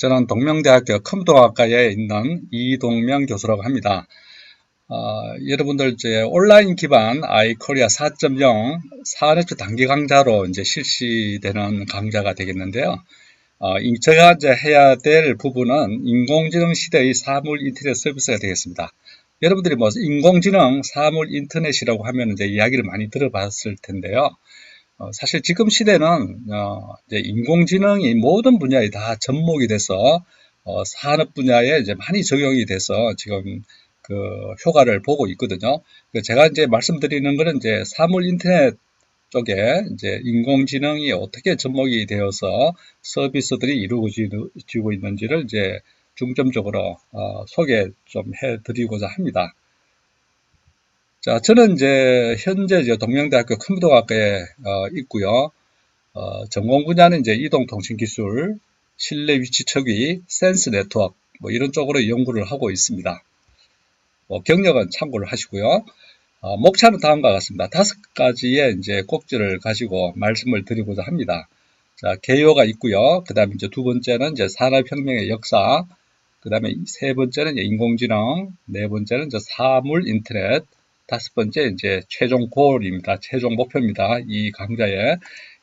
저는 동명대학교 컴퓨터학과에 있는 이동명 교수라고 합니다. 여러분들 이제 온라인 기반 아이코리아 4.0 사내추 단기 강좌로 이제 실시되는 강좌가 되겠는데요. 제가 이제 해야 될 부분은 인공지능 시대의 사물 인터넷 서비스가 되겠습니다. 여러분들이 뭐 인공지능 사물 인터넷이라고 하면 이제 이야기를 많이 들어봤을 텐데요. 사실 지금 시대는 이제 인공지능이 모든 분야에 다 접목이 돼서 산업 분야에 이제 많이 적용이 돼서 지금 그 효과를 보고 있거든요. 제가 이제 말씀드리는 거는 이제 사물 인터넷 쪽에 이제 인공지능이 어떻게 접목이 되어서 서비스들이 이루어지고 있는지를 이제 중점적으로 소개 좀 해드리고자 합니다. 자, 저는 이제 현재 동명대학교 컴퓨터학과에 있고요. 전공 분야는 이제 이동통신기술, 실내 위치測위, 센스 네트워크 뭐 이런 쪽으로 연구를 하고 있습니다. 경력은 참고를 하시고요. 목차는 다음과 같습니다. 5가지의 이제 꼭지를 가지고 말씀을 드리고자 합니다. 자, 개요가 있고요. 그 다음에 이제 두 번째는 이제 산업혁명의 역사, 그 다음에 세 번째는 인공지능, 네 번째는 이제 사물 인터넷, 다섯 번째 이제 최종 골입니다. 최종 목표입니다. 이 강좌에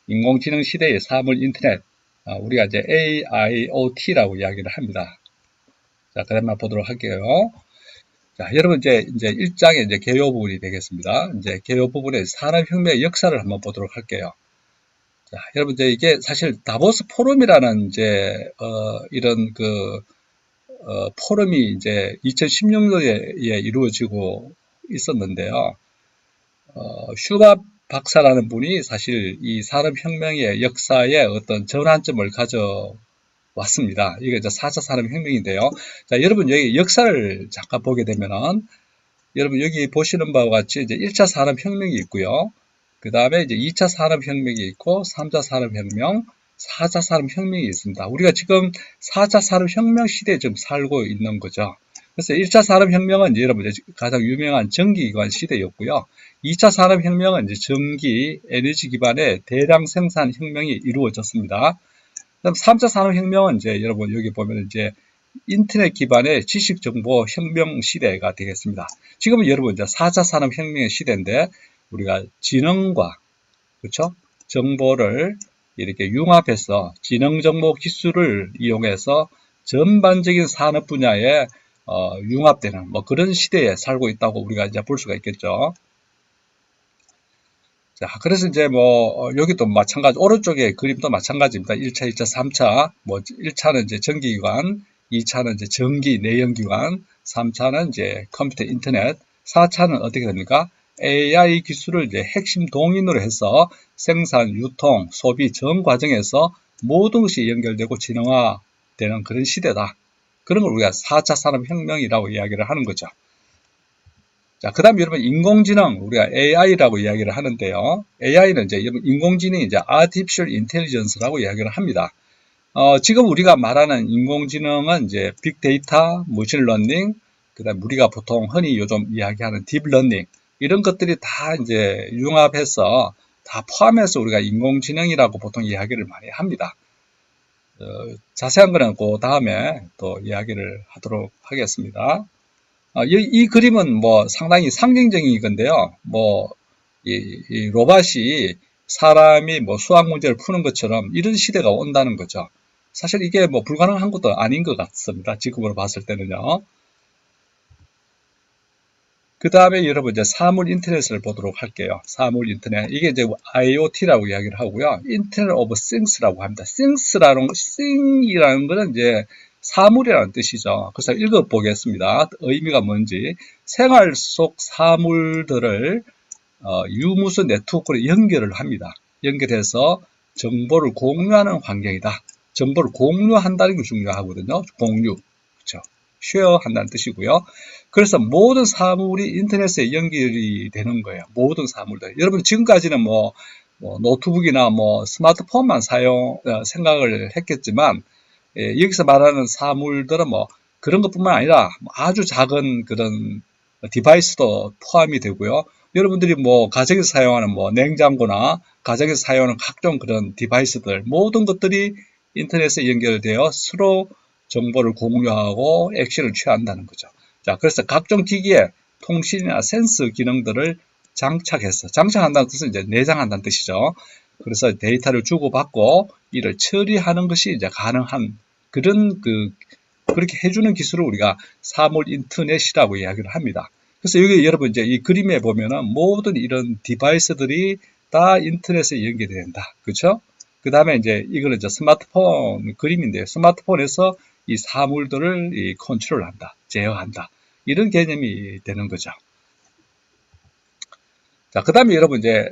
인공지능 시대의 사물 인터넷, 우리가 이제 AIoT라고 이야기를 합니다. 자, 그 다음에 보도록 할게요. 자, 여러분 이제 1장의 이제 개요 부분이 되겠습니다. 이제 개요 부분의 산업혁명의 역사를 한번 보도록 할게요. 자, 여러분 이제 이게 사실 다보스 포럼이라는 이제 이런 포럼이 이제 2016년에 이루어지고 있었는데요. 슈밥 박사라는 분이 사실 이 산업혁명의 역사에 어떤 전환점을 가져왔습니다. 이게 이제 4차 산업혁명인데요. 자, 여러분 여기 역사를 잠깐 보게 되면은, 여러분 여기 보시는 바와 같이 이제 1차 산업혁명이 있고요. 그 다음에 이제 2차 산업혁명이 있고, 3차 산업혁명, 4차 산업혁명이 있습니다. 우리가 지금 4차 산업혁명 시대에 지금 살고 있는 거죠. 그래서 1차 산업혁명은 여러분 가장 유명한 전기기관 시대였고요. 2차 산업혁명은 이제 전기, 에너지 기반의 대량 생산 혁명이 이루어졌습니다. 그다음 3차 산업혁명은 이제 여러분 여기 보면 이제 인터넷 기반의 지식 정보 혁명 시대가 되겠습니다. 지금은 여러분 이제 4차 산업혁명의 시대인데 우리가 지능과 그렇죠? 정보를 이렇게 융합해서 지능 정보 기술을 이용해서 전반적인 산업 분야에 융합되는 뭐 그런 시대에 살고 있다고 우리가 이제 볼 수가 있겠죠. 자, 그래서 이제 여기도 마찬가지, 오른쪽에 그림도 마찬가지입니다. 1차, 2차, 3차, 1차는 이제 전기기관, 2차는 이제 전기 내연기관, 3차는 이제 컴퓨터 인터넷, 4차는 어떻게 됩니까? AI 기술을 이제 핵심 동인으로 해서 생산, 유통, 소비 전 과정에서 모든 것이 연결되고 진흥화되는 그런 시대다. 그런 걸 우리가 4차 산업혁명이라고 이야기를 하는 거죠. 자, 그 다음에 여러분, 인공지능, 우리가 AI라고 이야기를 하는데요. AI는 이제 인공지능이 이제 Artificial Intelligence라고 이야기를 합니다. 지금 우리가 말하는 인공지능은 이제 빅데이터, 머신러닝, 그 다음에 우리가 보통 흔히 요즘 이야기하는 딥러닝, 이런 것들이 다 이제 융합해서 다 포함해서 우리가 인공지능이라고 보통 이야기를 많이 합니다. 자세한 거는 그 다음에 또 이야기를 하도록 하겠습니다. 이 그림은 상당히 상징적인 건데요. 이 로봇이 사람이 수학 문제를 푸는 것처럼 이런 시대가 온다는 거죠. 사실 이게 불가능한 것도 아닌 것 같습니다. 지금으로 봤을 때는요. 그 다음에 여러분 이제 사물 인터넷을 보도록 할게요. 사물 인터넷. 이게 이제 IoT라고 이야기를 하고요. 인터넷 오브 싱스라고 합니다. 싱이라는 거는 이제 사물이라는 뜻이죠. 그래서 읽어보겠습니다. 의미가 뭔지. 생활 속 사물들을 유무선 네트워크로 연결을 합니다. 연결해서 정보를 공유하는 환경이다. 정보를 공유한다는 게 중요하거든요. 공유. 그렇죠. 쉐어 한다는 뜻이고요. 그래서 모든 사물이 인터넷에 연결이 되는 거예요. 모든 사물들. 여러분 지금까지는 노트북이나 스마트폰만 생각을 했겠지만, 여기서 말하는 사물들은 그런 것뿐만 아니라 아주 작은 그런 디바이스도 포함이 되고요. 여러분들이 가정에서 사용하는 냉장고나 가정에서 사용하는 각종 그런 디바이스들 모든 것들이 인터넷에 연결되어 서로 정보를 공유하고 액션을 취한다는 거죠. 자, 그래서 각종 기기에 통신이나 센서 기능들을 장착한다는 뜻은 이제 내장한다는 뜻이죠. 그래서 데이터를 주고받고 이를 처리하는 것이 이제 가능한 그렇게 해주는 기술을 우리가 사물 인터넷이라고 이야기를 합니다. 그래서 여기 여러분 이제 이 그림에 보면은 모든 이런 디바이스들이 다 인터넷에 연결이 된다. 그렇죠? 그 다음에 이제 이거는 이제 스마트폰 그림인데요. 스마트폰에서 이 사물들을 컨트롤한다, 제어한다. 이런 개념이 되는 거죠. 자, 그 다음에 여러분 이제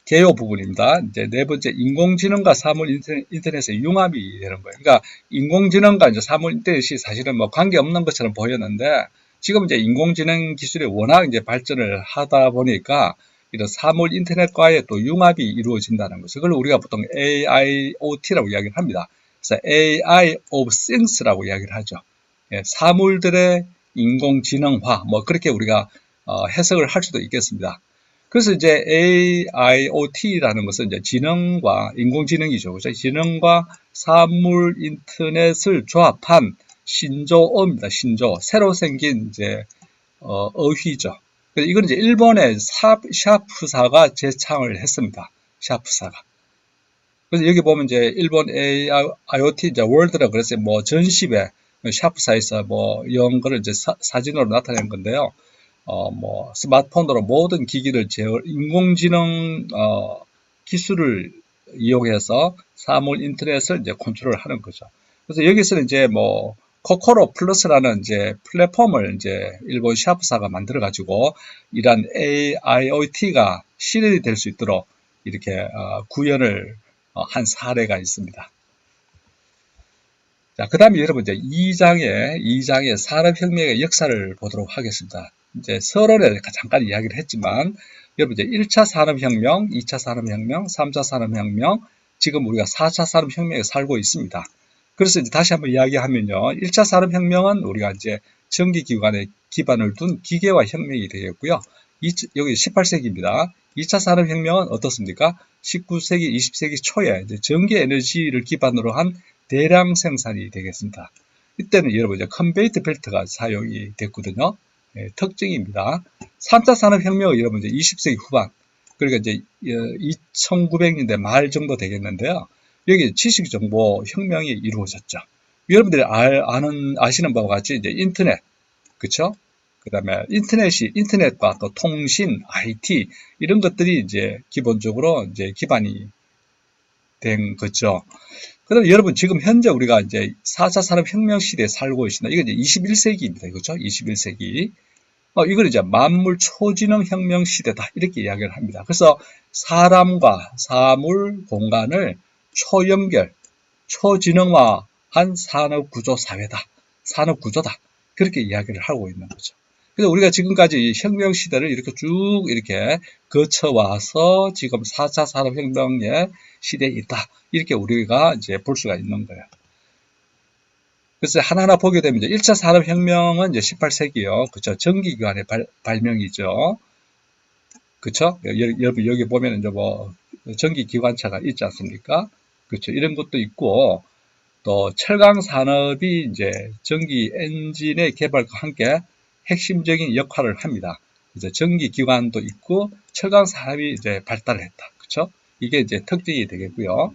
개요 부분입니다. 이제 네 번째, 인공지능과 사물 인터넷의 융합이 되는 거예요. 그러니까 인공지능과 이제 사물 인터넷이 사실은 뭐 관계 없는 것처럼 보였는데 지금 이제 인공지능 기술이 워낙 이제 발전을 하다 보니까 이런 사물 인터넷과의 또 융합이 이루어진다는 거죠. 그걸 우리가 보통 AIoT라고 이야기를 합니다. 그래서 AI of Things라고 이야기를 하죠. 예, 사물들의 인공지능화, 뭐 그렇게 우리가 해석을 할 수도 있겠습니다. 그래서 이제 AIoT라는 것은 이제 지능과 인공지능이죠. 그렇죠? 지능과 사물 인터넷을 조합한 신조어입니다. 신조어. 새로 생긴 이제 어휘죠. 이건 이제 일본의 샤프사가 제창을 했습니다. 샤프사가. 그래서 여기 보면 이제 일본 AIoT 이제 월드라고 그랬어요. 뭐 전시회 샤프사에서 뭐 이런 거를 이제 사진으로 나타낸 건데요. 뭐 스마트폰으로 모든 기기를 인공지능 기술을 이용해서 사물 인터넷을 이제 컨트롤하는 거죠. 그래서 여기서는 이제 뭐 코코로 플러스라는 이제 플랫폼을 이제 일본 샤프사가 만들어 가지고 이러한 AIoT가 실현이 될 수 있도록 이렇게 구현을 한 사례가 있습니다. 자, 그 다음에 여러분 이제 2장의 산업혁명의 역사를 보도록 하겠습니다. 이제 서론에 잠깐 이야기를 했지만 여러분 이제 1차 산업혁명, 2차 산업혁명, 3차 산업혁명, 지금 우리가 4차 산업혁명에 살고 있습니다. 그래서 이제 다시 한번 이야기하면요. 1차 산업혁명은 우리가 이제 전기기관에 기반을 둔 기계화 혁명이 되겠고요. 여기 18세기입니다. 2차 산업혁명은 어떻습니까? 19세기, 20세기 초에 이제 전기에너지를 기반으로 한 대량 생산이 되겠습니다. 이때는 여러분 이제 컨베이트 벨트가 사용이 됐거든요. 예, 특징입니다. 3차 산업혁명은 여러분 이제 20세기 후반, 그러니까 이제 2900년대 말 정도 되겠는데요. 여기 지식정보 혁명이 이루어졌죠. 여러분들이 아시는 바와 같이 이제 인터넷, 그쵸? 그 다음에 인터넷과 또 통신, IT, 이런 것들이 이제 기본적으로 이제 기반이 된 거죠. 그다음에 여러분 지금 현재 우리가 이제 4차 산업혁명 시대에 살고 있습니다. 이건 이제 21세기입니다. 그렇죠? 21세기. 이걸 이제 만물 초지능 혁명 시대다. 이렇게 이야기를 합니다. 그래서 사람과 사물 공간을 초연결, 초지능화한 산업구조 사회다. 산업구조다. 그렇게 이야기를 하고 있는 거죠. 그래서 우리가 지금까지 이 혁명 시대를 이렇게 쭉 이렇게 거쳐와서 지금 4차 산업혁명의 시대에 있다. 이렇게 우리가 이제 볼 수가 있는 거예요. 그래서 하나하나 보게 되면 이제 1차 산업혁명은 이제 18세기요. 그쵸. 전기기관의 발명이죠. 그쵸. 여러분 여기 보면 이제 뭐 전기기관차가 있지 않습니까? 그쵸. 이런 것도 있고, 또 철강 산업이 이제 전기 엔진의 개발과 함께 핵심적인 역할을 합니다. 이제 전기기관도 있고 철강 산업이 이제 발달을 했다. 그쵸? 이게 이제 특징이 되겠고요.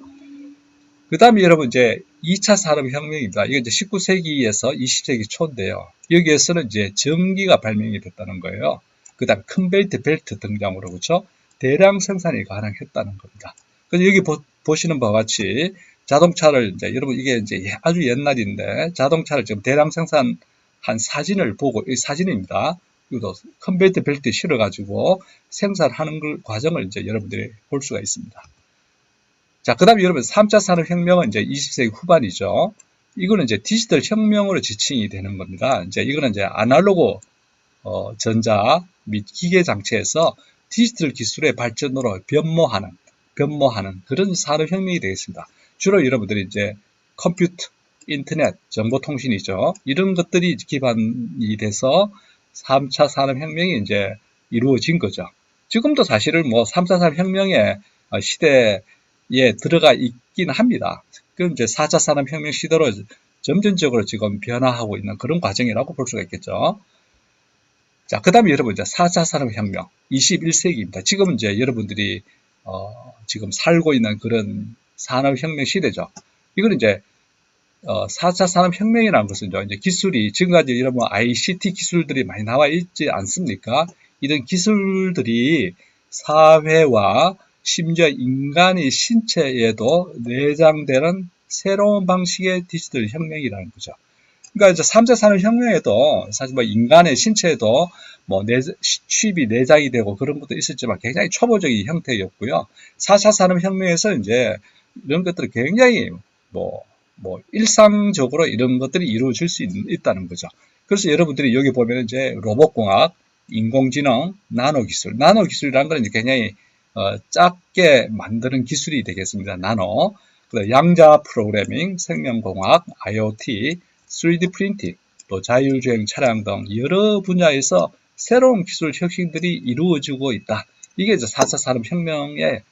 그 다음에 여러분 이제 2차 산업혁명입니다. 이게 이제 19세기에서 20세기 초인데요. 여기에서는 이제 전기가 발명이 됐다는 거예요. 그 다음에 컨베이트 벨트 등장으로, 그쵸? 대량 생산이 가능했다는 겁니다. 그래서 여기 보시는 바와 같이 자동차를 이제 여러분 이게 이제 아주 옛날인데 자동차를 지금 대량 생산한 사진을 보고, 이 사진입니다. 이것도 컨베이트 벨트에 실어가지고 생산하는 과정을 이제 여러분들이 볼 수가 있습니다. 자, 그 다음에 여러분 3차 산업혁명은 이제 20세기 후반이죠. 이거는 이제 디지털 혁명으로 지칭이 되는 겁니다. 이제 이거는 이제 아날로그 전자 및 기계 장치에서 디지털 기술의 발전으로 변모하는 그런 산업혁명이 되겠습니다. 주로 여러분들이 이제 컴퓨터, 인터넷, 정보통신이죠. 이런 것들이 기반이 돼서 3차 산업혁명이 이제 이루어진 거죠. 지금도 사실은 뭐 3차 산업혁명의 시대에 들어가 있긴 합니다. 그럼 이제 4차 산업혁명 시대로 점진적으로 지금 변화하고 있는 그런 과정이라고 볼 수가 있겠죠. 자, 그 다음에 여러분, 이제 4차 산업혁명, 21세기입니다. 지금 이제 여러분들이, 지금 살고 있는 그런 산업혁명 시대죠. 이건 이제, 4차 산업혁명이라는 것은 이제 기술이, 지금까지 여러분 ICT 기술들이 많이 나와 있지 않습니까? 이런 기술들이 사회와 심지어 인간의 신체에도 내장되는 새로운 방식의 디지털 혁명이라는 거죠. 그러니까 이제 3차 산업혁명에도 사실 뭐 인간의 신체에도 뭐 칩이 내장이 되고 그런 것도 있었지만 굉장히 초보적인 형태였고요. 4차 산업혁명에서 이제 이런 것들이 굉장히 뭐 일상적으로 이런 것들이 이루어질 수 있다는 거죠. 그래서 여러분들이 여기 보면 이제 로봇공학, 인공지능, 나노기술이라는 건 이제 굉장히 작게 만드는 기술이 되겠습니다. 나노. 양자 프로그래밍, 생명공학, IoT, 3D 프린팅, 또 자율주행 차량 등 여러 분야에서 새로운 기술 혁신들이 이루어지고 있다. 이게 이제 4차 산업혁명의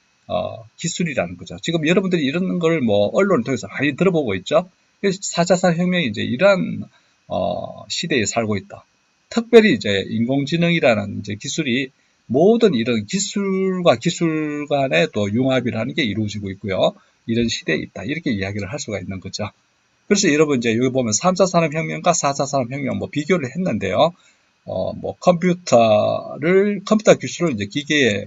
기술이라는 거죠. 지금 여러분들이 이런 걸 뭐 언론을 통해서 많이 들어보고 있죠. 그래서 4차 산업혁명이 이제 이러한 시대에 살고 있다. 특별히 이제 인공지능이라는 이제 기술이 모든 이런 기술과 기술 간의 또 융합이라는 게 이루어지고 있고요. 이런 시대에 있다. 이렇게 이야기를 할 수가 있는 거죠. 그래서 여러분 이제 여기 보면 3차 산업혁명과 4차 산업혁명 뭐 비교를 했는데요. 뭐 컴퓨터 기술을 이제 기계에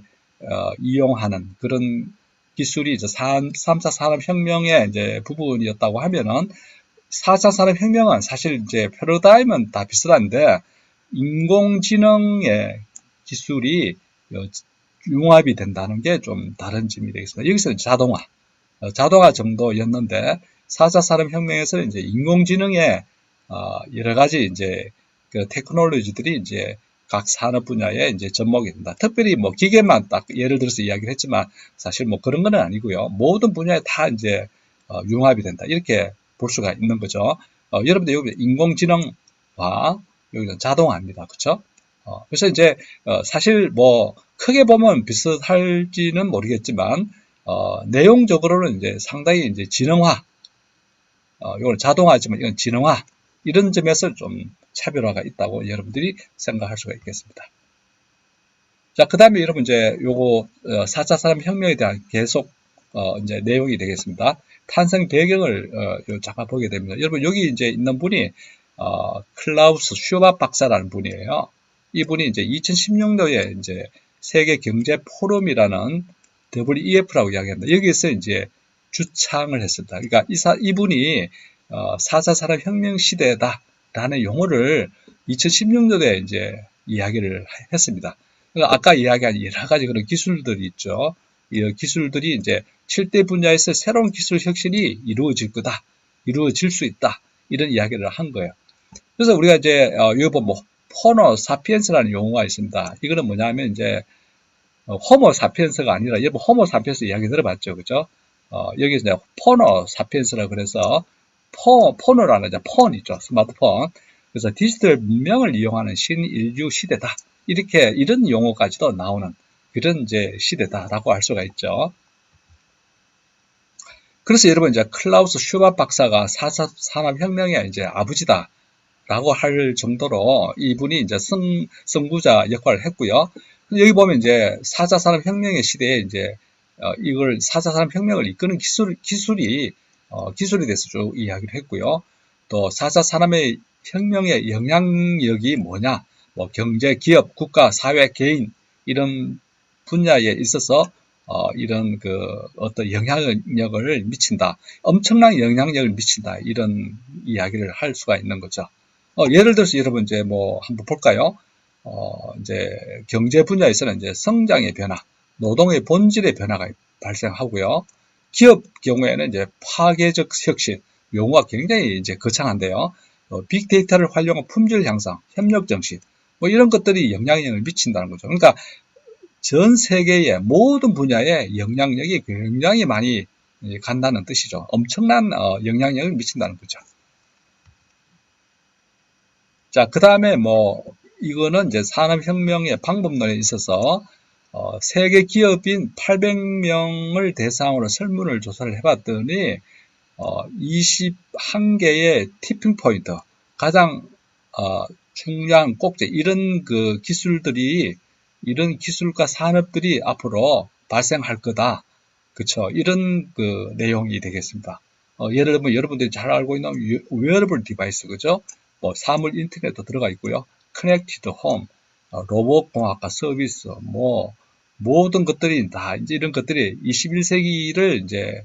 이용하는 그런 기술이 이제 3차 산업혁명의 이제 부분이었다고 하면은 4차 산업혁명은 사실 이제 패러다임은 다 비슷한데 인공지능의 기술이 융합이 된다는 게 좀 다른 점이 되겠습니다. 여기서 자동화 정도였는데 4차 산업혁명에서 이제 인공지능의 여러 가지 이제 그 테크놀로지들이 이제 각 산업 분야에 이제 접목이 된다. 특별히 뭐 기계만 딱 예를 들어서 이야기를 했지만 사실 뭐 그런 건 아니고요. 모든 분야에 다 이제 융합이 된다. 이렇게 볼 수가 있는 거죠. 여러분들 여기 인공지능과 여기는 자동화입니다. 그렇죠? 그래서 이제 사실 뭐 크게 보면 비슷할지는 모르겠지만 내용적으로는 이제 상당히 이제 지능화, 이건 자동화지만 이건 지능화 이런 점에서 좀 차별화가 있다고 여러분들이 생각할 수가 있겠습니다. 자, 그 다음에 여러분 이제 요거 4차 산업혁명에 대한 계속 이제 내용이 되겠습니다. 탄생 배경을 잠깐 보게 됩니다. 여러분 여기 이제 있는 분이 클라우스 슈밥 박사라는 분이에요. 이분이 이제 2016년도에 이제 세계 경제 포럼이라는 WEF라고 이야기합니다. 여기에서 이제 주창을 했습니다. 그러니까 이분이 4차 산업혁명 시대다라는 용어를 2016년도에 이제 이야기를 했습니다. 그러니까 아까 이야기한 여러 가지 그런 기술들이 있죠. 이 기술들이 이제 7대 분야에서 새로운 기술 혁신이 이루어질 수 있다. 이런 이야기를 한 거예요. 그래서 우리가 이제 여기 보면 호모 사피엔스라는 용어가 있습니다. 이거는 뭐냐면 이제 호모 사피엔스가 아니라 여러분 호모 사피엔스 이야기 들어봤죠, 그죠? 여기서 이제 포너 사피엔스라 그래서 폰이라는 이제 폰 있죠, 스마트폰. 그래서 디지털 문명을 이용하는 신인류 시대다. 이런 용어까지도 나오는 그런 이제 시대다라고 할 수가 있죠. 그래서 여러분 이제 클라우스 슈밥 박사가 4차 산업혁명의 이제 아버지다라고 할 정도로 이분이 이제 선구자 역할을 했고요. 여기 보면 이제 4차 산업혁명의 시대에 이제 이걸 4차 산업혁명을 이끄는 기술에 대해서 쭉 이야기를 했고요. 또 4차 산업혁명의 영향력이 뭐냐, 뭐 경제, 기업, 국가, 사회, 개인 이런 분야에 있어서 이런 그 어떤 영향력을 미친다, 엄청난 영향력을 미친다 이런 이야기를 할 수가 있는 거죠. 예를 들어서 여러분 이제 뭐 한번 볼까요? 이제 경제 분야에서는 이제 성장의 변화, 노동의 본질의 변화가 발생하고요. 기업 경우에는 이제 파괴적 혁신, 용어가 굉장히 이제 거창한데요. 빅데이터를 활용한 품질 향상, 협력 정신, 뭐 이런 것들이 영향력을 미친다는 거죠. 그러니까 전 세계의 모든 분야에 영향력이 굉장히 많이 간다는 뜻이죠. 엄청난 영향력을 미친다는 거죠. 자, 그 다음에 뭐 이거는 이제 산업혁명의 방법론에 있어서 세계 기업인 800명을 대상으로 설문을 조사를 해봤더니 21개의 티핑 포인트, 가장 중요한 꼭지, 이런 그 기술들이, 이런 기술과 산업들이 앞으로 발생할 거다. 그쵸? 이런 그 내용이 되겠습니다. 예를 들면 여러분들이 잘 알고 있는 웨어러블 디바이스, 그죠? 뭐 사물 인터넷도 들어가 있고요. 커넥티드 홈, 로봇 공학과 서비스, 뭐 모든 것들이 다 이제 이런 것들이 21세기를 이제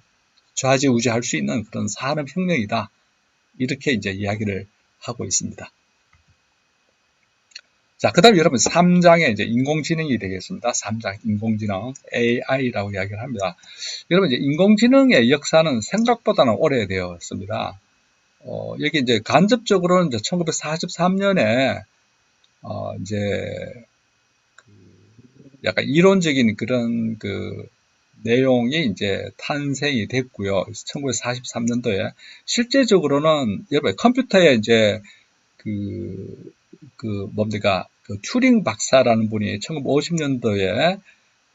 좌지우지할 수 있는 그런 산업혁명이다. 이렇게 이제 이야기를 하고 있습니다. 자, 그 다음에 여러분 3장에 이제 인공지능이 되겠습니다. 3장 인공지능 AI라고 이야기를 합니다. 여러분 이제 인공지능의 역사는 생각보다는 오래되었습니다. 여기 이제 간접적으로는 이제 1943년에 이제 약간 이론적인 그런 그 내용이 이제 탄생이 됐고요. 1943년도에 실제적으로는 여러분 컴퓨터에 이제 뭡니까? 그 튜링 박사라는 분이 1950년도에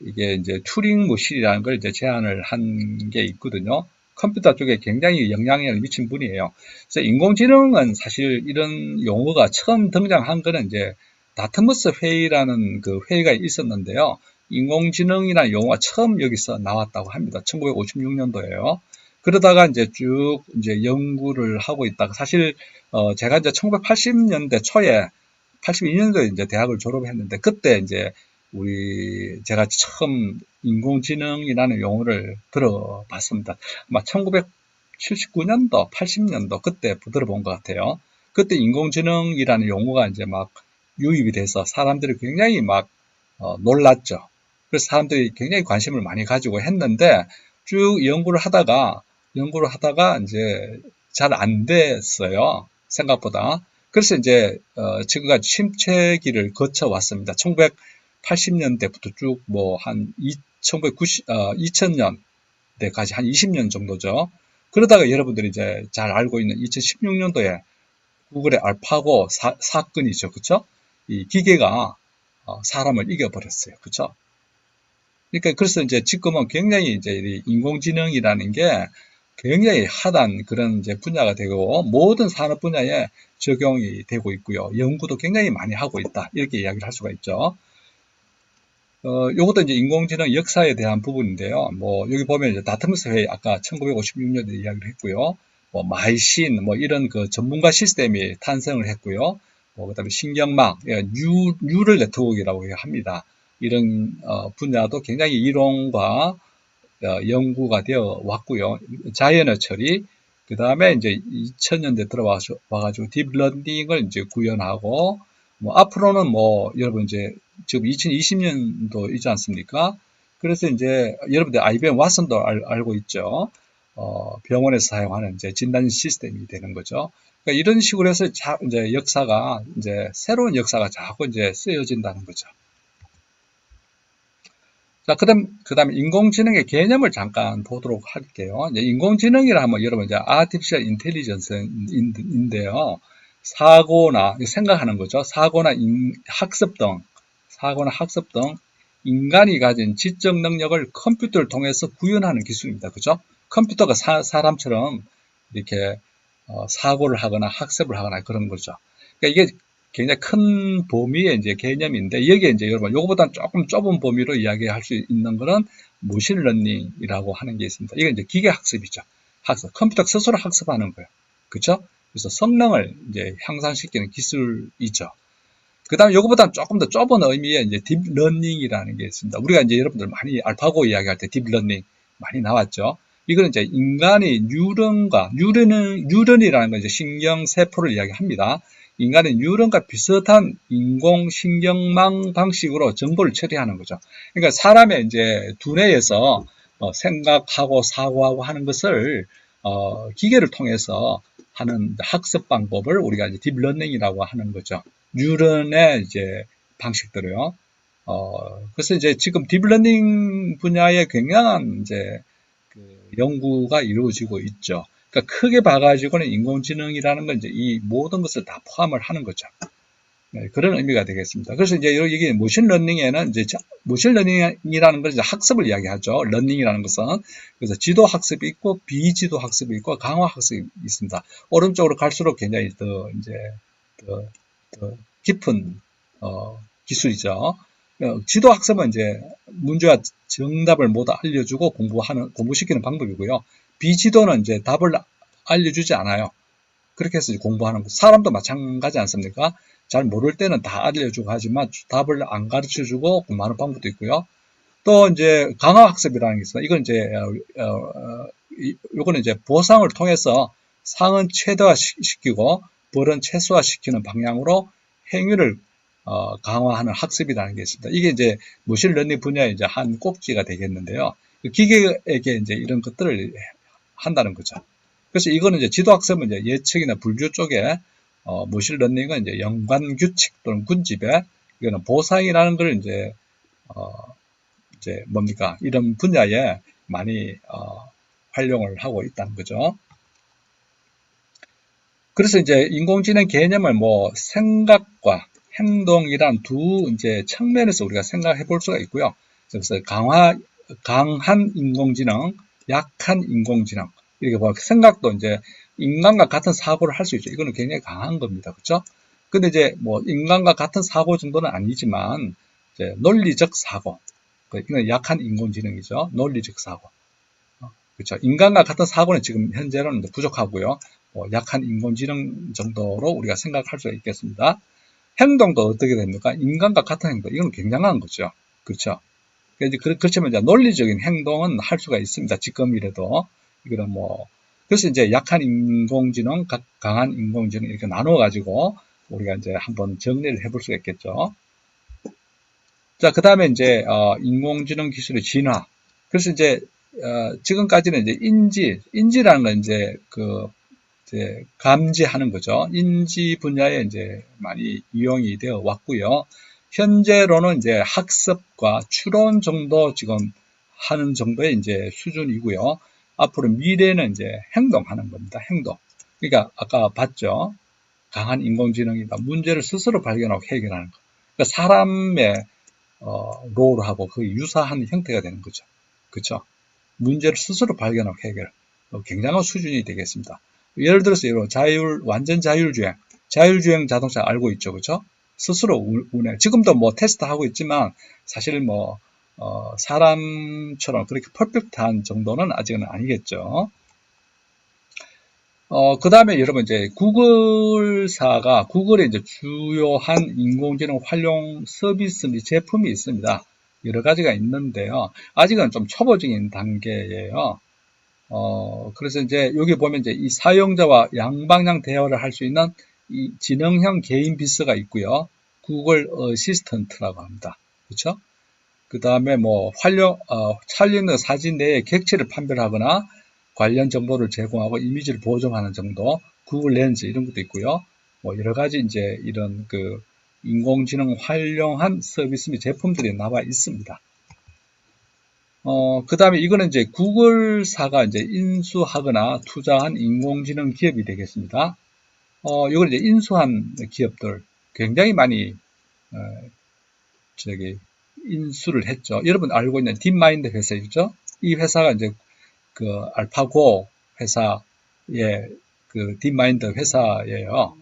이게 이제 튜링 머신이라는 걸 이제 제안을 한 게 있거든요. 컴퓨터 쪽에 굉장히 영향력을 미친 분이에요. 그래서 인공지능은 사실 이런 용어가 처음 등장한 거는 이제 다트머스 회의라는 그 회의가 있었는데요. 인공지능이라는 용어가 처음 여기서 나왔다고 합니다. 1956년도에요. 그러다가 이제 쭉 이제 연구를 하고 있다가 사실 제가 이제 1980년대 초에 82년도에 이제 대학을 졸업했는데 그때 이제 제가 처음 인공지능이라는 용어를 들어봤습니다. 아마 1979년도, 80년도 그때 들어본 것 같아요. 그때 인공지능이라는 용어가 이제 막 유입이 돼서 사람들이 굉장히 막 놀랐죠. 그래서 사람들이 굉장히 관심을 많이 가지고 했는데 쭉 연구를 하다가 이제 잘 안 됐어요. 생각보다. 그래서 이제 지금까지 침체기를 거쳐 왔습니다. 1980년대부터 쭉 뭐 한 2000년대까지 한 20년 정도죠. 그러다가 여러분들이 이제 잘 알고 있는 2016년도에 구글의 알파고 사건이죠. 그쵸? 이 기계가 사람을 이겨버렸어요. 그쵸? 그러니까 그래서 이제 지금은 굉장히 이제 인공지능이라는 게 굉장히 핫한 그런 이제 분야가 되고 모든 산업 분야에 적용이 되고 있고요. 연구도 굉장히 많이 하고 있다. 이렇게 이야기를 할 수가 있죠. 요것도 이제 인공지능 역사에 대한 부분인데요. 뭐, 여기 보면 이제 다트머스 회의, 아까 1956년에 이야기를 했고요. 뭐, 마이신, 뭐, 이런 그 전문가 시스템이 탄생을 했고요. 그 다음에 신경망, 뉴럴 네트워크라고 합니다. 이런, 분야도 굉장히 이론과 연구가 되어 왔고요. 자연어 처리, 그 다음에 이제 2000년대 들어와가지고 딥러닝을 이제 구현하고, 뭐, 앞으로는 뭐, 여러분 이제 지금 2020년도 있지 않습니까? 그래서 이제 여러분들 IBM 왓슨도 알고 있죠. 병원에서 사용하는 이제 진단 시스템이 되는 거죠. 그러니까 이런 식으로 해서 이제 역사가 이제 새로운 역사가 자꾸 이제 쓰여진다는 거죠. 자, 그다음에 인공지능의 개념을 잠깐 보도록 할게요. 이제 인공지능이라 하면 여러분 이제 artificial intelligence인데요. 사고나 생각하는 거죠. 사고나 학습 등 인간이 가진 지적 능력을 컴퓨터를 통해서 구현하는 기술입니다. 그죠? 컴퓨터가 사람처럼 이렇게 사고를 하거나 학습을 하거나 그런 거죠. 그러니까 이게 굉장히 큰 범위의 이제 개념인데 여기에 이제 여러분 요거보다는 조금 좁은 범위로 이야기할 수 있는 거는 머신러닝이라고 하는 게 있습니다. 이건 이제 기계 학습이죠. 학습. 컴퓨터 스스로 학습하는 거예요. 그렇죠? 그래서 성능을 이제 향상시키는 기술이죠. 그 다음에 요거보다는 조금 더 좁은 의미의 이제 딥러닝이라는 게 있습니다. 우리가 이제 여러분들 많이 알파고 이야기할 때 딥러닝 많이 나왔죠. 이거는 이제 인간의 뉴런이라는 건 이제 신경세포를 이야기합니다. 인간의 뉴런과 비슷한 인공신경망 방식으로 정보를 처리하는 거죠. 그러니까 사람의 이제 두뇌에서 생각하고 사고하고 하는 것을 기계를 통해서 하는 학습 방법을 우리가 이제 딥러닝이라고 하는 거죠. 뉴런의 이제 방식들이요. 그래서 이제 지금 딥러닝 분야에 굉장한 이제 그 연구가 이루어지고 있죠. 그러니까 크게 봐가지고는 인공지능이라는 건 이제 이 모든 것을 다 포함을 하는 거죠. 네, 그런 의미가 되겠습니다. 그래서 이제 여기 머신러닝에는 이제 머신러닝이라는 걸 이제 학습을 이야기하죠. 러닝이라는 것은. 그래서 지도 학습이 있고 비지도 학습이 있고 강화 학습이 있습니다. 오른쪽으로 갈수록 굉장히 더 이제 더 깊은 기술이죠. 지도 학습은 이제 문제와 정답을 모두 알려주고 공부시키는 방법이고요. 비지도는 이제 답을 알려주지 않아요. 그렇게 해서 공부하는 거. 사람도 마찬가지 않습니까? 잘 모를 때는 다 알려주고 하지만 답을 안 가르쳐주고 공부하는 방법도 있고요. 또 이제 강화 학습이라는 게 있어요. 이건 이제 요거는 이제 보상을 통해서 상은 최대화시키고 벌은 최소화시키는 방향으로 행위를 강화하는 학습이라는 게 있습니다. 이게 이제 머신러닝 분야의 이제 한 꼽기가 되겠는데요. 기계에게 이제 이런 것들을 한다는 거죠. 그래서 이거는 이제 지도학습은 이제 예측이나 분류 쪽에, 머신러닝은 이제 연관 규칙 또는 군집에, 이거는 보상이라는 걸 이제 뭡니까? 이런 분야에 많이, 활용을 하고 있다는 거죠. 그래서 이제 인공지능 개념을 뭐 생각과 행동이란 두 이제 측면에서 우리가 생각해 볼 수가 있고요. 그래서 강한 인공지능, 약한 인공지능, 이렇게 뭐 생각도 이제 인간과 같은 사고를 할 수 있죠. 이거는 굉장히 강한 겁니다. 그렇죠? 근데 이제 뭐 인간과 같은 사고 정도는 아니지만 이제 논리적 사고, 이건 약한 인공지능이죠. 논리적 사고. 그렇죠. 인간과 같은 사고는 지금 현재는 부족하고요. 약한 인공지능 정도로 우리가 생각할 수 있겠습니다. 행동도 어떻게 됩니까? 인간과 같은 행동. 이건 굉장한 거죠. 그렇죠. 그렇지만 이제 논리적인 행동은 할 수가 있습니다. 지금이라도. 이거는 뭐, 그래서 이제 약한 인공지능, 강한 인공지능 이렇게 나눠가지고 우리가 이제 한번 정리를 해볼 수가 있겠죠. 자, 그 다음에 이제, 인공지능 기술의 진화. 그래서 이제, 지금까지는 이제 인지라는 건 이제 이제 감지하는 거죠. 인지 분야에 이제 많이 이용이 되어 왔고요. 현재로는 이제 학습과 추론 정도 지금 하는 정도의 이제 수준이고요. 앞으로 미래는 이제 행동하는 겁니다. 행동. 그러니까 아까 봤죠. 강한 인공지능이다. 문제를 스스로 발견하고 해결하는 거. 그러니까 사람의 롤하고 거의 유사한 형태가 되는 거죠. 그렇죠? 문제를 스스로 발견하고 해결. 굉장한 수준이 되겠습니다. 예를 들어서 완전 자율주행 자동차 알고 있죠, 그렇죠? 스스로 운행. 지금도 뭐 테스트하고 있지만 사실 뭐 사람처럼 그렇게 퍼펙트한 정도는 아직은 아니겠죠. 그 다음에 여러분 이제 구글의 이제 주요한 인공지능 활용 서비스 및 제품이 있습니다. 여러 가지가 있는데요. 아직은 좀 초보적인 단계예요. 그래서 이제 여기 보면 이제 이 사용자와 양방향 대화를 할 수 있는 이 지능형 개인 비서가 있고요. 구글 어시스턴트라고 합니다. 그렇죠? 그 다음에 뭐 촬영된 사진 내에 객체를 판별하거나 관련 정보를 제공하고 이미지를 보정하는 정도, 구글 렌즈 이런 것도 있고요. 뭐 여러 가지 이제 이런 인공지능 활용한 서비스 및 제품들이 나와 있습니다. 그 다음에 이거는 이제 구글사가 이제 인수하거나 투자한 인공지능 기업이 되겠습니다. 이걸 이제 인수한 기업들 굉장히 많이, 인수를 했죠. 여러분 알고 있는 딥마인드 회사이죠. 이 회사가 이제 알파고 회사의 딥마인드 회사예요.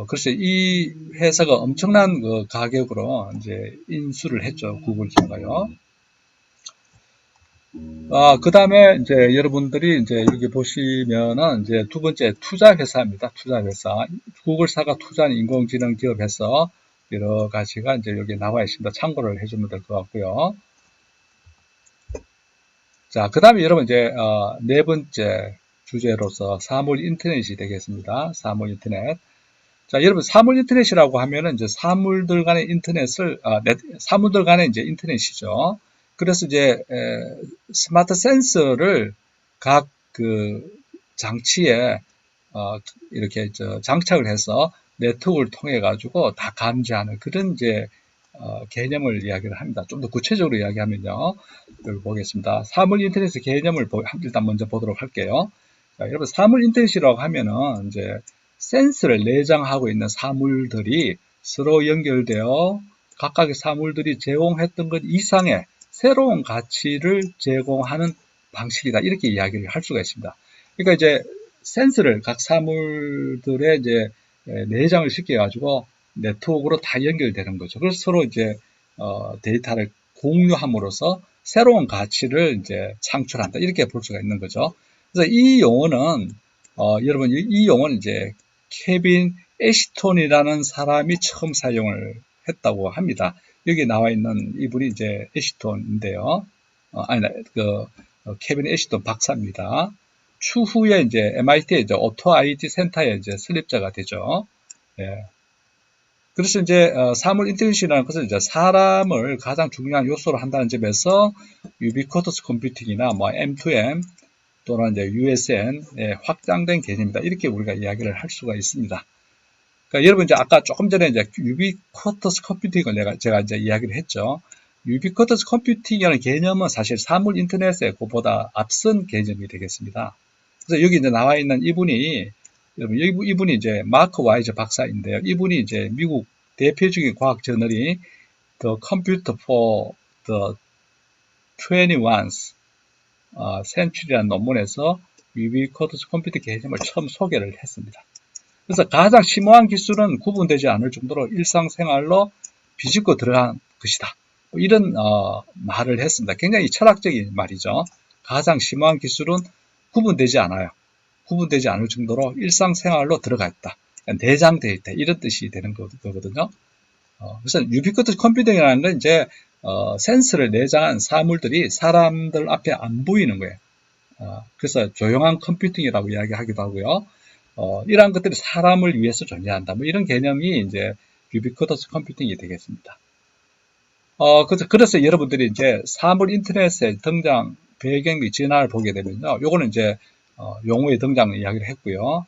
그래서 이 회사가 엄청난 가격으로 이제 인수를 했죠. 구글사가요. 그 다음에 이제 여러분들이 이제 여기 보시면은 이제 두 번째 투자 회사입니다. 투자 회사. 구글사가 투자한 인공지능 기업에서 여러 가지가 이제 여기 나와 있습니다. 참고를 해주면 될 것 같고요. 자, 그 다음에 여러분 이제 네 번째 주제로서 사물 인터넷이 되겠습니다. 사물 인터넷. 자, 여러분 사물 인터넷이라고 하면은 이제 사물들 간의 사물들 간의 이제 인터넷이죠. 그래서 이제 스마트 센서를 각 장치에 이렇게 장착을 해서 네트워크를 통해 가지고 다 감지하는 그런 이제 개념을 이야기를 합니다. 좀 더 구체적으로 이야기하면요. 여기 보겠습니다. 사물 인터넷의 개념을 일단 먼저 보도록 할게요. 자, 여러분 사물 인터넷이라고 하면은 이제 센스를 내장하고 있는 사물들이 서로 연결되어 각각의 사물들이 제공했던 것 이상의 새로운 가치를 제공하는 방식이다. 이렇게 이야기를 할 수가 있습니다. 그러니까 이제 센스를 각 사물들의 이제 내장을 시켜가지고 네트워크로 다 연결되는 거죠. 그래서 서로 이제 데이터를 공유함으로써 새로운 가치를 이제 창출한다. 이렇게 볼 수가 있는 거죠. 그래서 이 용어는 여러분 이 용어는 이제 케빈 애시톤이라는 사람이 처음 사용을 했다고 합니다. 여기 나와 있는 이분이 이제 애시톤인데요. 케빈 애시톤 박사입니다. 추후에 이제 MIT 이제 오토 IT 센터에 이제 설립자가 되죠. 예. 그래서 이제 사물 인텔리전스라는 것은 이제 사람을 가장 중요한 요소로 한다는 점에서 유비쿼터스 컴퓨팅이나 뭐 M2M 또는 이제 USN의 확장된 개념이다. 이렇게 우리가 이야기를 할 수가 있습니다. 그러니까 여러분 이제 아까 조금 전에 이제 유비쿼터스 컴퓨팅을 제가 이제 이야기를 했죠. 유비쿼터스 컴퓨팅이라는 개념은 사실 사물 인터넷의 그보다 앞선 개념이 되겠습니다. 그래서 여기 이제 나와 있는 이분이 이제 마크 와이즈 박사인데요. 이분이 이제 미국 대표적인 과학 저널이 The Computer for the 21st Century라는 논문에서 유비쿼터스 컴퓨팅 개념을 처음 소개를 했습니다. 그래서 가장 심오한 기술은 구분되지 않을 정도로 일상생활로 비집고 들어간 것이다. 이런 말을 했습니다. 굉장히 철학적인 말이죠. 가장 심오한 기술은 구분되지 않아요. 구분되지 않을 정도로 일상생활로 들어가 있다. 내장되어 있다. 이런 뜻이 되는 거거든요. 그래서 유비쿼터스 컴퓨팅이라는 건 이제 센스를 내장한 사물들이 사람들 앞에 안 보이는 거예요. 그래서 조용한 컴퓨팅이라고 이야기하기도 하고요. 이러한 것들이 사람을 위해서 존재한다. 뭐 이런 개념이 이제 유비쿼터스 컴퓨팅이 되겠습니다. 그래서 여러분들이 이제 사물 인터넷의 등장 배경 및 진화를 보게 되면요. 요거는 이제 용어의 등장을 이야기를 했고요.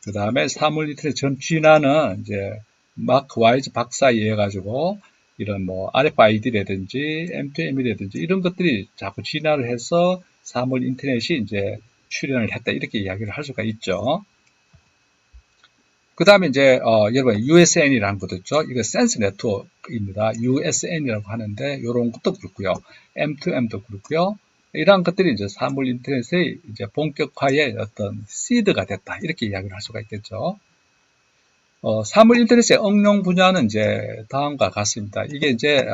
그 다음에 사물 인터넷 전 진화는 이제 마크 와이즈 박사에 의해 가지고 이런 뭐 RFID라든지 M2M이라든지 이런 것들이 자꾸 진화를 해서 사물 인터넷이 이제 출현을 했다. 이렇게 이야기를 할 수가 있죠. 그 다음에 이제 여러분 USN이라는 것도 있죠. 이거 센스 네트워크입니다. USN이라고 하는데 이런 것도 그렇고요. M2M도 그렇고요. 이러한 것들이 이제 사물 인터넷의 이제 본격화의 어떤 시드가 됐다. 이렇게 이야기를 할 수가 있겠죠. 사물 인터넷의 응용 분야는 이제 다음과 같습니다. 이게 이제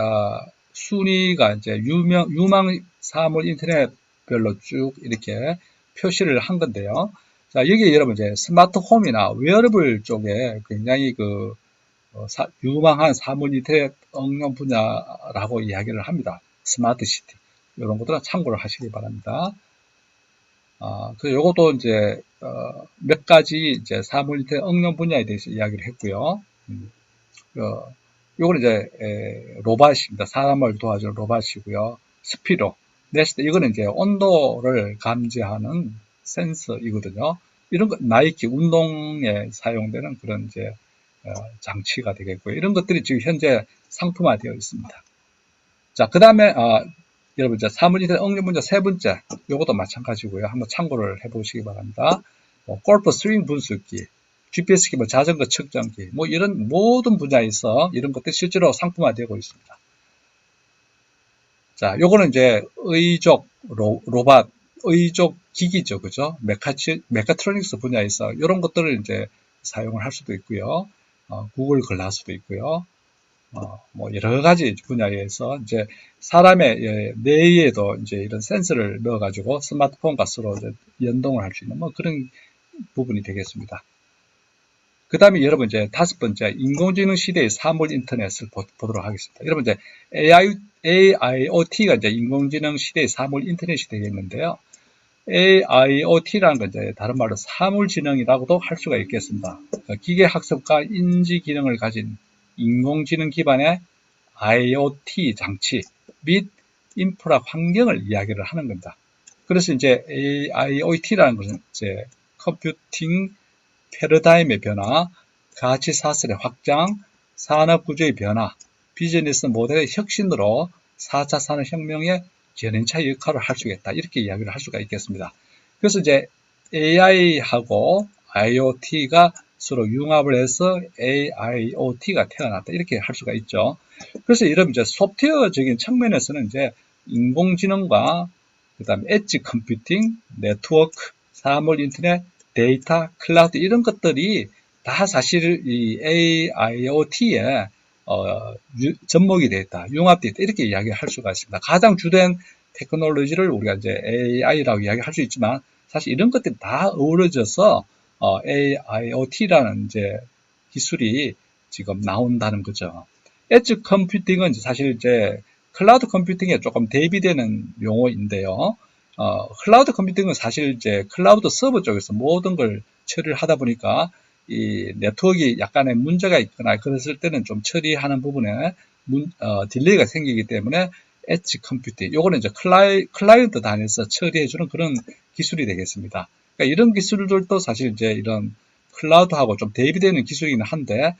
순위가 이제 유망 사물 인터넷별로 쭉 이렇게 표시를 한 건데요. 자, 여기 여러분 이제 스마트홈이나 웨어러블 쪽에 굉장히 유망한 사물 인터넷 응용 분야라고 이야기를 합니다. 스마트시티. 이런 것들은 참고를 하시기 바랍니다. 요것도 이제, 몇 가지 이제 사물 인터넷 응용 분야에 대해서 이야기를 했고요. 요거는 이제, 로봇입니다. 사람을 도와주는 로봇이고요. 스피로, 네스트, 이거는 이제 온도를 감지하는 센서이거든요. 이런 거, 나이키 운동에 사용되는 그런 이제, 장치가 되겠고요. 이런 것들이 지금 현재 상품화되어 있습니다. 자, 그 다음에, 여러분, 이제 사물 인터넷 응용 분야 세 번째, 요것도 마찬가지고요. 한번 참고를 해보시기 바랍니다. 골프 스윙 분석기, GPS기, 자전거 측정기, 이런 모든 분야에서 이런 것들이 실제로 상품화되고 있습니다. 자, 요거는 이제 의족, 로봇, 의족 기기죠. 그죠? 메카트로닉스 분야에서 이런 것들을 이제 사용을 할 수도 있고요. 구글 글라스도 있고요. 여러 가지 분야에서 이제 사람의 뇌에도 이제 이런 센서를 넣어가지고 스마트폰과 서로 이제 연동을 할 수 있는 그런 부분이 되겠습니다. 그 다음에 여러분 이제 다섯 번째 인공지능 시대의 사물 인터넷을 보도록 하겠습니다. 여러분 이제 AIoT가 이제 인공지능 시대의 사물 인터넷이 되겠는데요. AIoT라는 건 이제 다른 말로 사물지능이라고도 할 수가 있겠습니다. 기계학습과 인지 기능을 가진 인공지능 기반의 IoT 장치 및 인프라 환경을 이야기를 하는 겁니다. 그래서 이제 AIoT라는 것은 이제 컴퓨팅 패러다임의 변화, 가치 사슬의 확장, 산업 구조의 변화, 비즈니스 모델의 혁신으로 4차 산업혁명의 견인차 역할을 할 수 있다. 이렇게 이야기를 할 수가 있겠습니다. 그래서 이제 AI하고 IoT가 서로 융합을 해서 AIoT가 태어났다. 이렇게 할 수가 있죠. 그래서 이런 이제 소프트웨어적인 측면에서는 이제 인공지능과 그다음에 엣지 컴퓨팅, 네트워크, 사물 인터넷, 데이터, 클라우드 이런 것들이 다 사실 이 AIoT에 접목이 되어 있다, 융합되어 있다 이렇게 이야기할 수가 있습니다. 가장 주된 테크놀로지를 우리가 이제 AI라고 이야기할 수 있지만 사실 이런 것들이 다 어우러져서 AIoT라는 이제 기술이 지금 나온다는 거죠. 엣지 컴퓨팅은 사실 이제 클라우드 컴퓨팅에 조금 대비되는 용어인데요. 클라우드 컴퓨팅은 사실 이제 클라우드 서버 쪽에서 모든 걸 처리를 하다 보니까 이 네트워크에 약간의 문제가 있거나 그랬을 때는 좀 처리하는 부분에 딜레이가 생기기 때문에 엣지 컴퓨팅, 요거는 이제 클라이언트 단에서 처리해주는 그런 기술이 되겠습니다. 그러니까 이런 기술들도 사실 이제 이런 클라우드하고 좀 대비되는 기술이긴 한데,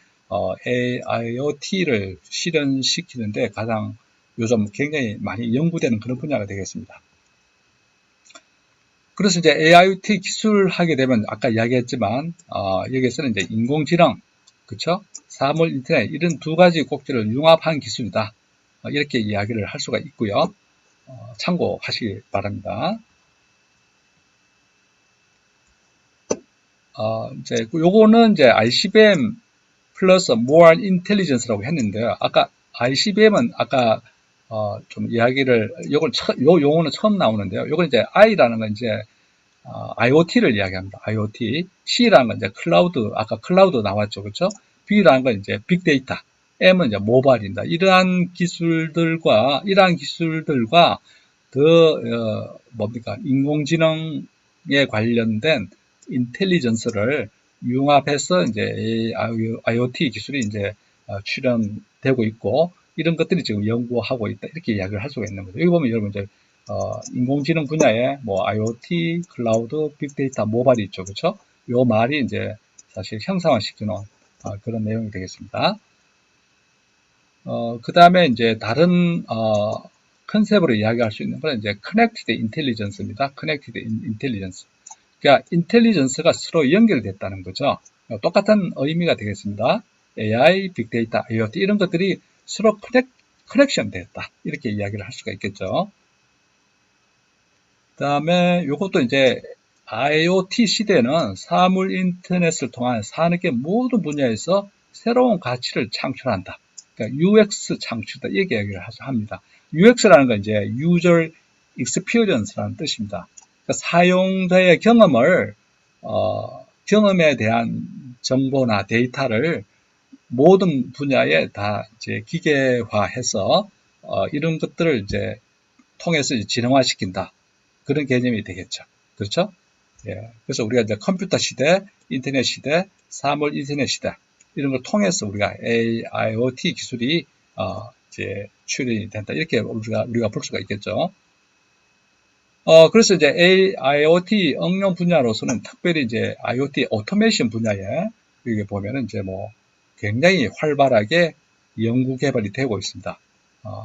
AIoT를 실현시키는데 가장 요즘 굉장히 많이 연구되는 그런 분야가 되겠습니다. 그래서 이제 AIoT 기술 하게 되면 아까 이야기했지만, 여기에서는 이제 인공지능, 그쵸? 사물 인터넷, 이런 두 가지 꼭지를 융합한 기술이다. 이렇게 이야기를 할 수가 있고요. 참고하시기 바랍니다. 이제 요거는 이제 ICBM 플러스 More Intelligence라고 했는데요. 아까 ICBM은 아까 좀 이야기를 요걸 요 용어는 처음 나오는데요. 요건 이제 I라는 건 이제 IoT를 이야기합니다. IoT. C라는 건 이제 클라우드, 아까 클라우드 나왔죠. 그렇죠? B라는 건 이제 빅데이터. M은 이제 모바일입니다. 이러한 기술들과 더 뭡니까? 인공지능에 관련된 인텔리전스를 융합해서 이제 IoT 기술이 이제 출현되고 있고 이런 것들이 지금 연구하고 있다 이렇게 이야기를 할 수가 있는 거죠. 여기 보면 여러분 이제 인공지능 분야에 뭐 IoT, 클라우드, 빅데이터, 모바일이 있죠, 그렇죠? 요 말이 이제 사실 형상화시키는 그런 내용이 되겠습니다. 그 다음에 이제 다른 컨셉으로 이야기할 수 있는 건 이제 Connected Intelligence입니다. Connected Intelligence. 그러니까 인텔리전스가 서로 연결됐다는 거죠. 똑같은 의미가 되겠습니다. AI, 빅데이터, IoT 이런 것들이 서로 커넥션 됐다. 이렇게 이야기를 할 수가 있겠죠. 그 다음에 이것도 이제 IoT 시대는 사물 인터넷을 통한 산업계 모든 분야에서 새로운 가치를 창출한다. 그러니까 UX 창출다. 이렇게 이야기를 합니다. UX라는 건 이제 User Experience라는 뜻입니다. 그러니까 사용자의 경험에 대한 정보나 데이터를 모든 분야에 다 이제 기계화해서 이런 것들을 이제 통해서 진행화시킨다. 그런 개념이 되겠죠. 그렇죠? 예. 그래서 우리가 이제 컴퓨터 시대, 인터넷 시대, 사물 인터넷 시대 이런 걸 통해서 우리가 AIoT 기술이 이제 출현이 된다. 이렇게 우리가 볼 수가 있겠죠. 그래서 이제 AIoT 응용 분야로서는 특별히 이제 IoT 오토메이션 분야에 여기 보면은 이제 뭐 굉장히 활발하게 연구 개발이 되고 있습니다.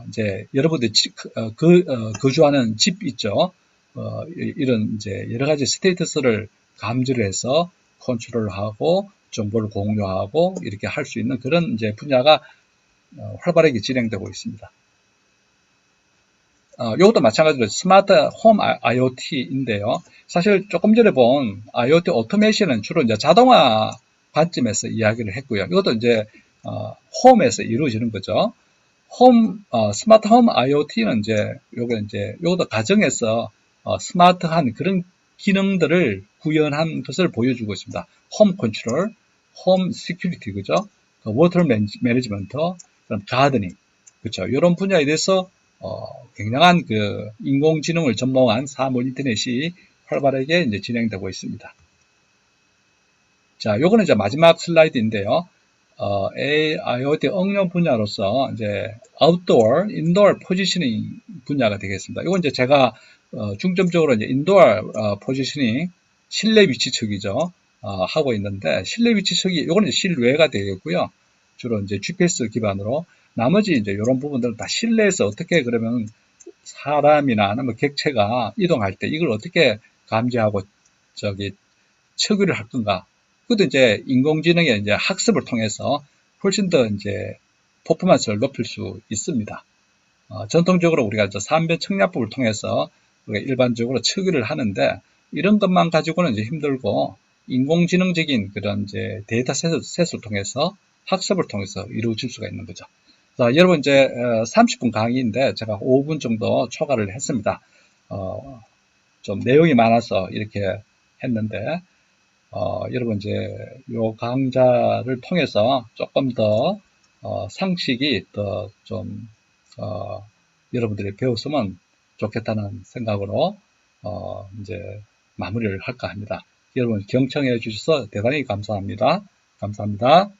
이제 여러분들이 거주하는 집 있죠. 이런 이제 여러 가지 스테이터스를 감지를 해서 컨트롤하고 정보를 공유하고 이렇게 할 수 있는 그런 이제 분야가 활발하게 진행되고 있습니다. 이것도 마찬가지로 스마트 홈 IoT인데요. 사실 조금 전에 본 IoT 오토메이션은 주로 이제 자동화 관점에서 이야기를 했고요. 이것도 이제 홈에서 이루어지는 거죠. 스마트 홈 IoT는 요것도 가정에서 스마트한 그런 기능들을 구현한 것을 보여주고 있습니다. 홈 컨트롤, 홈 시큐리티, 그죠? 워터 매니지먼트, 그럼 가드닝, 그렇죠? 이런 분야에 대해서 굉장한 그 인공지능을 접목한 사물 인터넷이 활발하게 이제 진행되고 있습니다. 자, 요거는 이제 마지막 슬라이드인데요. AIoT 응용 분야로서 이제 아웃도어, 인도어 포지셔닝 분야가 되겠습니다. 이건 이제 제가 중점적으로 이제 인도어 포지셔닝 실내 위치측이죠. 하고 있는데 실내 위치측이 요거는 이제 실외가 되겠고요. 주로 이제 GPS 기반으로 나머지 이제 이런 부분들은 다 실내에서 어떻게 그러면 사람이나 아니면 객체가 이동할 때 이걸 어떻게 감지하고 처리를 할 건가 그것도 이제 인공지능의 이제 학습을 통해서 훨씬 더 이제 퍼포먼스를 높일 수 있습니다. 전통적으로 우리가 산변 청량법을 통해서 우리가 일반적으로 처리를 하는데 이런 것만 가지고는 이제 힘들고 인공지능적인 그런 이제 데이터셋을 통해서 학습을 통해서 이루어질 수가 있는 거죠. 자, 여러분 이제 30분 강의인데 제가 5분 정도 초과를 했습니다. 좀 내용이 많아서 이렇게 했는데 여러분 이제 요 강좌를 통해서 조금 더 상식이 더 좀 여러분들이 배웠으면 좋겠다는 생각으로 이제 마무리를 할까 합니다. 여러분 경청해 주셔서 대단히 감사합니다. 감사합니다.